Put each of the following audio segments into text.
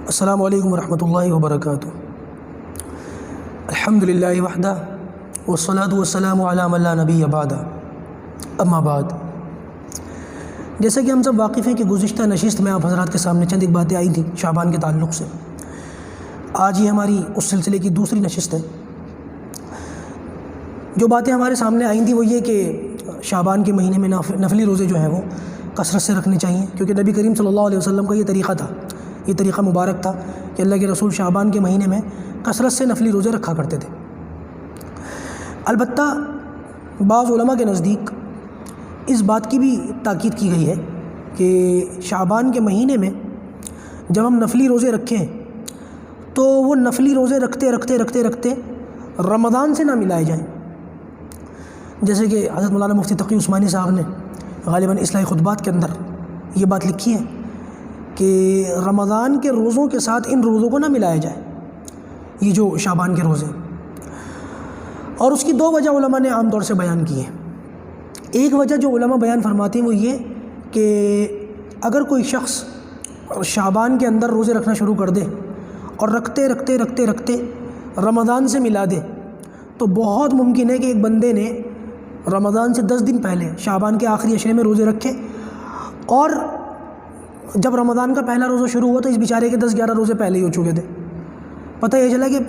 السلام علیکم ورحمۃ اللہ وبرکاتہ۔ الحمدللہ وحدہ والصلاۃ والسلام علی من لا نبی بعد، اما بعد۔ جیسا کہ ہم سب واقف ہیں کہ گزشتہ نشست میں آپ حضرات کے سامنے چند ایک باتیں آئی تھیں شعبان کے تعلق سے۔ آج یہ ہماری اس سلسلے کی دوسری نشست ہے۔ جو باتیں ہمارے سامنے آئی تھیں وہ یہ کہ شعبان کے مہینے میں نفلی روزے جو ہیں وہ کثرت سے رکھنے چاہیے، کیونکہ نبی کریم صلی اللہ علیہ وسلم کا یہ طریقہ تھا، یہ طریقہ مبارک تھا کہ اللہ کے رسول شعبان کے مہینے میں کثرت سے نفلی روزے رکھا کرتے تھے۔ البتہ بعض علماء کے نزدیک اس بات کی بھی تاکید کی گئی ہے کہ شعبان کے مہینے میں جب ہم نفلی روزے رکھیں تو وہ نفلی روزے رکھتے رکھتے رکھتے رکھتے رمضان سے نہ ملائے جائیں، جیسے کہ حضرت مولانا مفتی تقی عثمانی صاحب نے غالباً اصلاحی خطبات کے اندر یہ بات لکھی ہے کہ رمضان کے روزوں کے ساتھ ان روزوں کو نہ ملایا جائے، یہ جو شعبان کے روزے۔ اور اس کی دو وجہ علماء نے عام طور سے بیان کی ہیں۔ ایک وجہ جو علماء بیان فرماتے ہیں وہ یہ کہ اگر کوئی شخص شعبان کے اندر روزے رکھنا شروع کر دے اور رکھتے رکھتے رکھتے رکھتے رمضان سے ملا دے تو بہت ممکن ہے کہ ایک بندے نے رمضان سے 10 دن پہلے شعبان کے آخری عشرے میں روزے رکھے، اور جب رمضان کا پہلا روزہ شروع ہوا تو اس بیچارے کے 10-11 روزے پہلے ہی ہو چکے تھے۔ پتہ یہ چلا کہ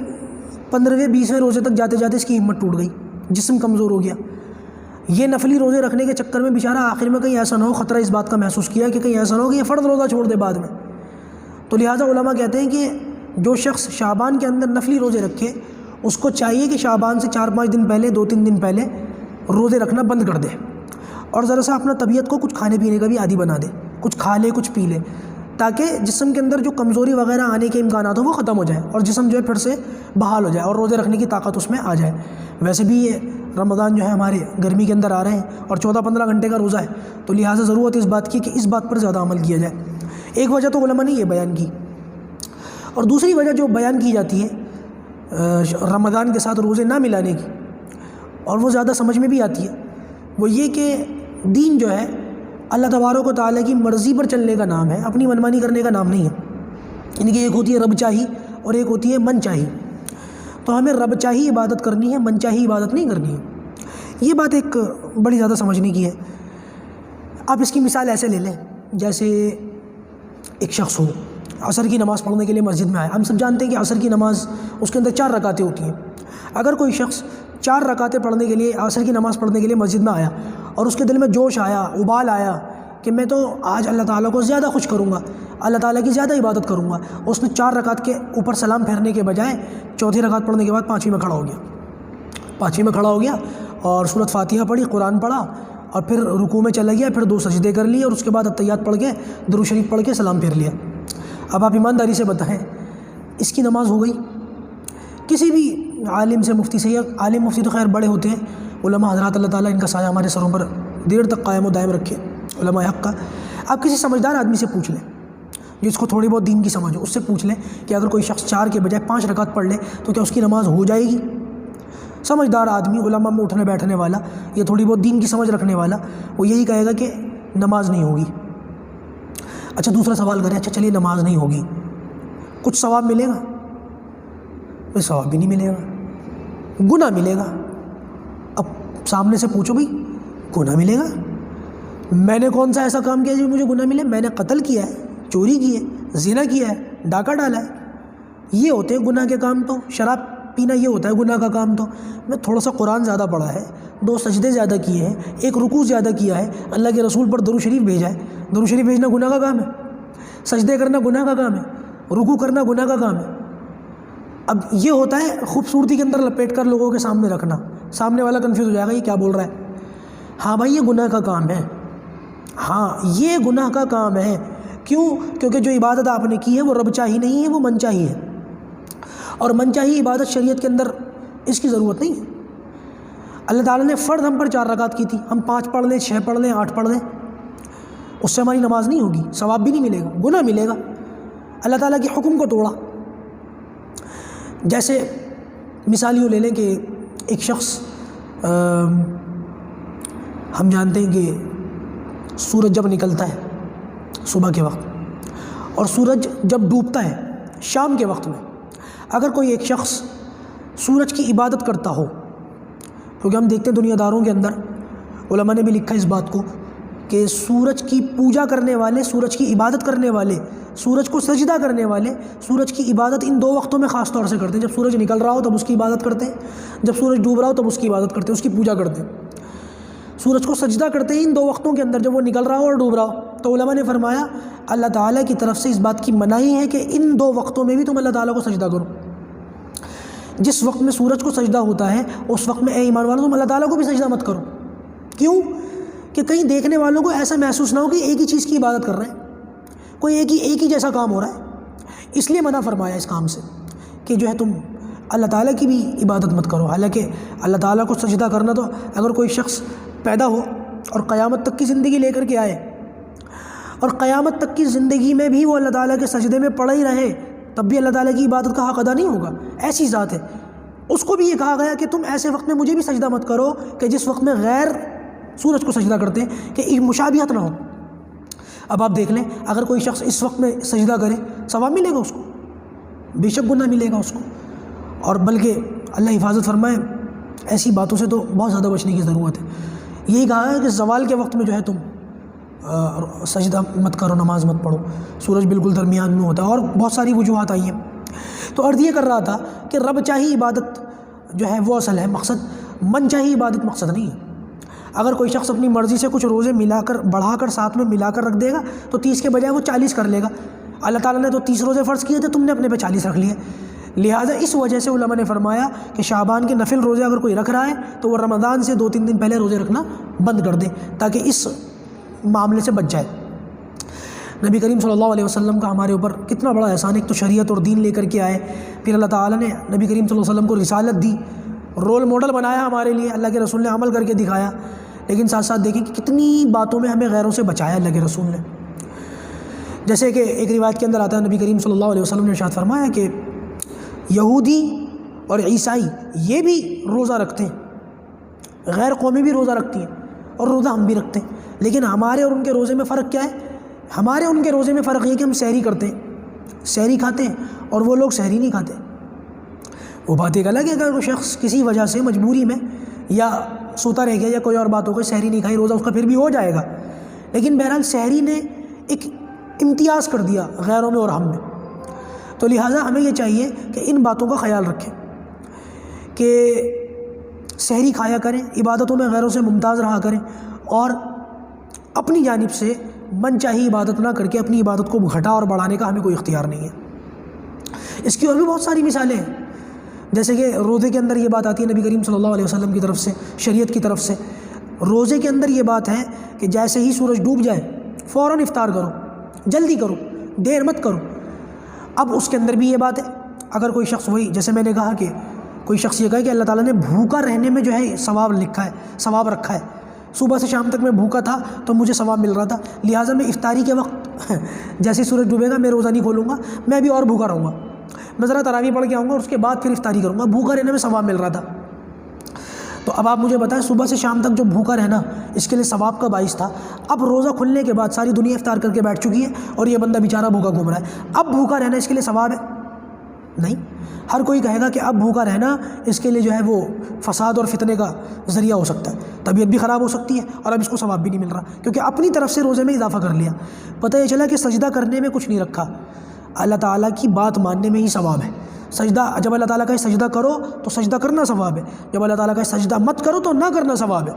15ویں-20ویں روزے تک جاتے جاتے اس کی ہمت ٹوٹ گئی، جسم کمزور ہو گیا۔ یہ نفلی روزے رکھنے کے چکر میں بیچارہ آخر میں کہیں ایسا نہ ہو، خطرہ اس بات کا محسوس کیا کہ کہیں ایسا نہ ہو کہ یہ فرض روزہ چھوڑ دے بعد میں۔ تو لہٰذا علماء کہتے ہیں کہ جو شخص شعبان کے اندر نفلی روزے رکھے اس کو چاہیے کہ شعبان سے 4-5 دن پہلے 2-3 دن پہلے روزے رکھنا بند کر دے، اور ذرا سا اپنا طبیعت کو کچھ کھانے پینے کا بھی عادی بنا دے، کچھ کھا لے کچھ پی لے، تاکہ جسم کے اندر جو کمزوری وغیرہ آنے کے امکانات ہوں وہ ختم ہو جائے اور جسم جو ہے پھر سے بحال ہو جائے اور روزے رکھنے کی طاقت اس میں آ جائے۔ ویسے بھی یہ رمضان جو ہے ہمارے گرمی کے اندر آ رہے ہیں اور 14-15 گھنٹے کا روزہ ہے، تو لہٰذا ضرورت اس بات کی کہ اس بات پر زیادہ عمل کیا جائے۔ ایک وجہ تو علماء نے یہ بیان کی، اور دوسری وجہ جو بیان کی جاتی ہے رمضان کے ساتھ روزے نہ ملانے کی، اور وہ زیادہ سمجھ میں بھی آتی ہے، وہ یہ کہ دین جو ہے اللہ تبارک و تعالیٰ کی مرضی پر چلنے کا نام ہے، اپنی منمانی کرنے کا نام نہیں ہے۔ یعنی کہ ایک ہوتی ہے رب چاہی اور ایک ہوتی ہے من چاہی، تو ہمیں رب چاہی عبادت کرنی ہے، من چاہی عبادت نہیں کرنی ہے۔ یہ بات ایک بڑی زیادہ سمجھنے کی ہے۔ آپ اس کی مثال ایسے لے لیں، جیسے ایک شخص ہو عصر کی نماز پڑھنے کے لیے مسجد میں آئے۔ ہم سب جانتے ہیں کہ عصر کی نماز اس کے اندر 4 رکعتیں ہوتی ہیں۔ اگر کوئی شخص 4 رکعتیں پڑھنے کے لیے عصر کی نماز پڑھنے کے لیے مسجد میں آیا اور اس کے دل میں جوش آیا، ابال آیا کہ میں تو آج اللہ تعالیٰ کو زیادہ خوش کروں گا، اللہ تعالیٰ کی زیادہ عبادت کروں گا، اس نے 4 رکعت کے اوپر سلام پھیرنے کے بجائے 4تھی رکعت پڑھنے کے بعد 5ویں میں کھڑا ہو گیا، 5ویں میں کھڑا ہو گیا اور سورۃ فاتحہ پڑھی، قرآن پڑھا، اور پھر رکوع میں چلا گیا، پھر 2 سجدے کر لیے اور اس کے بعد اتحیات پڑھ کے درود شریف پڑھ کے سلام پھیر لیا۔ اب آپ ایمانداری سے بتائیں اس کی نماز ہو گئی؟ کسی بھی عالم سے، مفتی سے، یا عالم مفتی تو خیر بڑے ہوتے ہیں علماء حضرات، اللہ تعالیٰ ان کا سایہ ہمارے سروں پر دیر تک قائم و دائم رکھے، علماء حق کا۔ آپ کسی سمجھدار آدمی سے پوچھ لیں جس کو تھوڑی بہت دین کی سمجھ ہو، اس سے پوچھ لیں کہ اگر کوئی شخص 4 کے بجائے 5 رکعت پڑھ لے تو کیا اس کی نماز ہو جائے گی؟ سمجھدار آدمی، علماء میں اٹھنے بیٹھنے والا، یا تھوڑی بہت دین کی سمجھ رکھنے والا، وہ یہی کہے گا کہ نماز نہیں ہوگی۔ اچھا دوسرا سوال کریں، اچھا چلیے نماز نہیں ہوگی، کچھ ثواب ملے گا؟ کوئی ثواب بھی نہیں ملے گا، گناہ ملے گا۔ اب سامنے سے پوچھو بھئی گناہ ملے گا؟ میں نے کون سا ایسا کام کیا جو مجھے گناہ ملے؟ میں نے قتل کیا ہے، چوری کی ہے، زنا کیا ہے، ڈاکہ ڈالا ہے، یہ ہوتے ہیں گناہ کے کام۔ تو شراب پینا یہ ہوتا ہے گناہ کا کام۔ تو میں تھوڑا سا قرآن زیادہ پڑھا ہے، 2 سجدے زیادہ کیے ہیں، 1 رکوع زیادہ کیا ہے، اللہ کے رسول پر درود شریف بھیجا ہے۔ درود شریف بھیجنا گناہ کا کام ہے؟ سجدے کرنا گناہ کا کام ہے؟ رکوع کرنا گناہ کا کام ہے؟ اب یہ ہوتا ہے خوبصورتی کے اندر لپیٹ کر لوگوں کے سامنے رکھنا، سامنے والا کنفیوز ہو جائے گا یہ کیا بول رہا ہے۔ ہاں بھائی یہ گناہ کا کام ہے، ہاں یہ گناہ کا کام ہے۔ کیوں؟ کیونکہ جو عبادت آپ نے کی ہے وہ رب چاہی نہیں ہے، وہ من چاہی ہے، اور من چاہی عبادت شریعت کے اندر اس کی ضرورت نہیں ہے۔ اللہ تعالیٰ نے فرض ہم پر 4 رکعت کی تھی، ہم 5 پڑھ لیں، 6 پڑھ لیں، 8 پڑھ لیں، اس سے ہماری نماز نہیں ہوگی، ثواب بھی نہیں ملے گا، گناہ ملے گا، اللہ تعالیٰ کے حکم کو توڑا۔ جیسے مثال یوں لے لیں کہ ایک شخص، ہم جانتے ہیں کہ سورج جب نکلتا ہے صبح کے وقت اور سورج جب ڈوبتا ہے شام کے وقت میں اگر کوئی ایک شخص سورج کی عبادت کرتا ہو، کیونکہ ہم دیکھتے ہیں دنیا داروں کے اندر علماء نے بھی لکھا اس بات کو کہ سورج کی پوجا کرنے والے، سورج کی عبادت کرنے والے، سورج کو سجدہ کرنے والے سورج کی عبادت ان دو وقتوں میں خاص طور سے کرتے ہیں۔ جب سورج نکل رہا ہو تب اس کی عبادت کرتے ہیں، جب سورج ڈوب رہا ہو تب اس کی عبادت کرتے ہیں، اس کی پوجا کرتے ہیں۔ سورج کو سجدہ کرتے ہیں ان دو وقتوں کے اندر، جب وہ نکل رہا ہو اور ڈوب رہا ہو۔ تو علماء نے فرمایا اللہ تعالیٰ کی طرف سے اس بات کی منائی ہے کہ ان دو وقتوں میں بھی تم اللہ تعالیٰ کو سجدہ کرو۔ جس وقت میں سورج کو سجدہ ہوتا ہے اس وقت میں اے ایمان والوں تم اللہ تعالیٰ کو بھی سجدہ مت کرو۔ کیوں؟ کہ کہیں دیکھنے والوں کو ایسا محسوس نہ ہو کہ ایک ہی چیز کی عبادت کر رہے ہیں، کوئی ایک ہی جیسا کام ہو رہا ہے۔ اس لیے منع فرمایا اس کام سے کہ جو ہے تم اللہ تعالیٰ کی بھی عبادت مت کرو۔ حالانکہ اللہ تعالیٰ کو سجدہ کرنا تو اگر کوئی شخص پیدا ہو اور قیامت تک کی زندگی لے کر کے آئے اور قیامت تک کی زندگی میں بھی وہ اللہ تعالیٰ کے سجدے میں پڑا ہی رہے تب بھی اللہ تعالیٰ کی عبادت کا حق ادا نہیں ہوگا، ایسی ذات ہے۔ اس کو بھی یہ کہا گیا کہ تم ایسے وقت میں مجھے بھی سجدہ مت کرو کہ جس وقت میں غیر سورج کو سجدہ کرتے ہیں، کہ ایک مشابہت نہ ہو۔ اب آپ دیکھ لیں اگر کوئی شخص اس وقت میں سجدہ کرے ثواب ملے گا اس کو، بے شک گناہ ملے گا اس کو، اور بلکہ اللہ حفاظت فرمائے ایسی باتوں سے تو بہت زیادہ بچنے کی ضرورت ہے۔ یہی کہا ہے کہ زوال کے وقت میں جو ہے تم سجدہ مت کرو، نماز مت پڑھو، سورج بالکل درمیان میں ہوتا ہے، اور بہت ساری وجوہات آئی ہیں۔ تو عرض یہ کر رہا تھا کہ رب چاہی عبادت جو ہے وہ اصل ہے، مقصد من چاہی عبادت مقصد نہیں ہے۔ اگر کوئی شخص اپنی مرضی سے کچھ روزے ملا کر بڑھا کر ساتھ میں ملا کر رکھ دے گا تو 30 کے بجائے وہ 40 کر لے گا۔ اللہ تعالیٰ نے تو 30 روزے فرض کیے تھے، تم نے اپنے پہ 40 رکھ لیے۔ لہٰذا اس وجہ سے علماء نے فرمایا کہ شعبان کے نفل روزے اگر کوئی رکھ رہا ہے تو وہ رمضان سے 2-3 دن پہلے روزے رکھنا بند کر دے تاکہ اس معاملے سے بچ جائے۔ نبی کریم صلی اللہ علیہ وسلم کا ہمارے اوپر کتنا بڑا احسان ہے، ایک تو شریعت اور دین لے کر کے آئے، پھر اللہ تعالیٰ نے نبی کریم صلی اللہ علیہ وسلم کو رسالت دی، رول ماڈل بنایا ہمارے لیے، اللہ کے رسول نے عمل کر کے دکھایا، لیکن ساتھ ساتھ دیکھیں کہ کتنی باتوں میں ہمیں غیروں سے بچایا اللہ کے رسول نے۔ جیسے کہ ایک روایت کے اندر آتا ہے نبی کریم صلی اللہ علیہ وسلم نے ارشاد فرمایا کہ یہودی اور عیسائی یہ بھی روزہ رکھتے ہیں، غیر قومی بھی روزہ رکھتی ہیں اور روزہ ہم بھی رکھتے ہیں، لیکن ہمارے اور ان کے روزے میں فرق کیا ہے؟ ہمارے ان کے روزے میں فرق یہ کہ ہم سحری کرتے ہیں، سحری کھاتے ہیں، اور وہ لوگ سحری نہیں کھاتے۔ وہ بات ایک الگ ہے کہ اگر کوئی شخص کسی وجہ سے مجبوری میں یا سوتا رہ گیا یا کوئی اور بات ہو گئی، سحری نہیں کھائی، روزہ اس کا پھر بھی ہو جائے گا، لیکن بہرحال سحری نے ایک امتیاز کر دیا غیروں میں اور ہم میں۔ تو لہٰذا ہمیں یہ چاہیے کہ ان باتوں کا خیال رکھیں کہ سحری کھایا کریں، عبادتوں میں غیروں سے ممتاز رہا کریں، اور اپنی جانب سے من چاہی عبادت نہ کر کے اپنی عبادت کو گھٹا اور بڑھانے کا ہمیں کوئی اختیار نہیں ہے۔ اس کی اور بھی بہت ساری مثالیں ہیں، جیسے کہ روزے کے اندر یہ بات آتی ہے نبی کریم صلی اللہ علیہ وسلم کی طرف سے، شریعت کی طرف سے، روزے کے اندر یہ بات ہے کہ جیسے ہی سورج ڈوب جائے فوراً افطار کرو، جلدی کرو، دیر مت کرو۔ اب اس کے اندر بھی یہ بات ہے اگر کوئی شخص، وہی جیسے میں نے کہا کہ کوئی شخص یہ کہے کہ اللہ تعالیٰ نے بھوکا رہنے میں جو ہے ثواب لکھا ہے، ثواب رکھا ہے، صبح سے شام تک میں بھوکا تھا تو مجھے ثواب مل رہا تھا، لہٰذا میں افطاری کے وقت جیسے سورج ڈوبے گا میں روزہ نہیں کھولوں گا، میں بھی اور بھوکا رہوں گا، میں ذرا تراویح پڑھ کے آؤں گا اور اس کے بعد پھر افطاری کروں گا، بھوکا رہنے میں ثواب مل رہا تھا۔ تو اب آپ مجھے بتائیں صبح سے شام تک جو بھوکا رہنا اس کے لیے ثواب کا باعث تھا، اب روزہ کھلنے کے بعد ساری دنیا افطار کر کے بیٹھ چکی ہے اور یہ بندہ بیچارہ بھوکا گھوم رہا ہے، اب بھوکا رہنا اس کے لیے ثواب ہے؟ نہیں۔ ہر کوئی کہے گا کہ اب بھوکا رہنا اس کے لیے جو ہے وہ فساد اور فتنے کا ذریعہ ہو سکتا ہے، طبیعت بھی خراب ہو سکتی ہے اور اب اس کو ثواب بھی نہیں مل رہا کیونکہ اپنی طرف سے روزے میں اضافہ کر لیا۔ پتہ یہ چلا کہ سجدہ کرنے میں کچھ نہیں رکھا، اللہ تعالیٰ کی بات ماننے میں ہی ثواب ہے۔ سجدہ جب اللہ تعالیٰ کا سجدہ کرو تو سجدہ کرنا ثواب ہے، جب اللہ تعالیٰ کا سجدہ مت کرو تو نہ کرنا ثواب ہے۔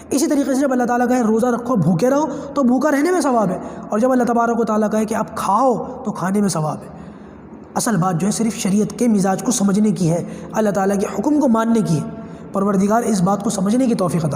اسی طریقے سے جب اللہ تعالیٰ کا روزہ رکھو بھوکے رہو تو بھوکا رہنے میں ثواب ہے، اور جب اللہ تبارک و تعالیٰ کہے کہ آپ کھاؤ تو کھانے میں ثواب ہے۔ اصل بات جو ہے صرف شریعت کے مزاج کو سمجھنے کی ہے، اللہ تعالیٰ کے حکم کو ماننے کی ہے۔ پروردگار اس بات کو سمجھنے کی توفیق عطا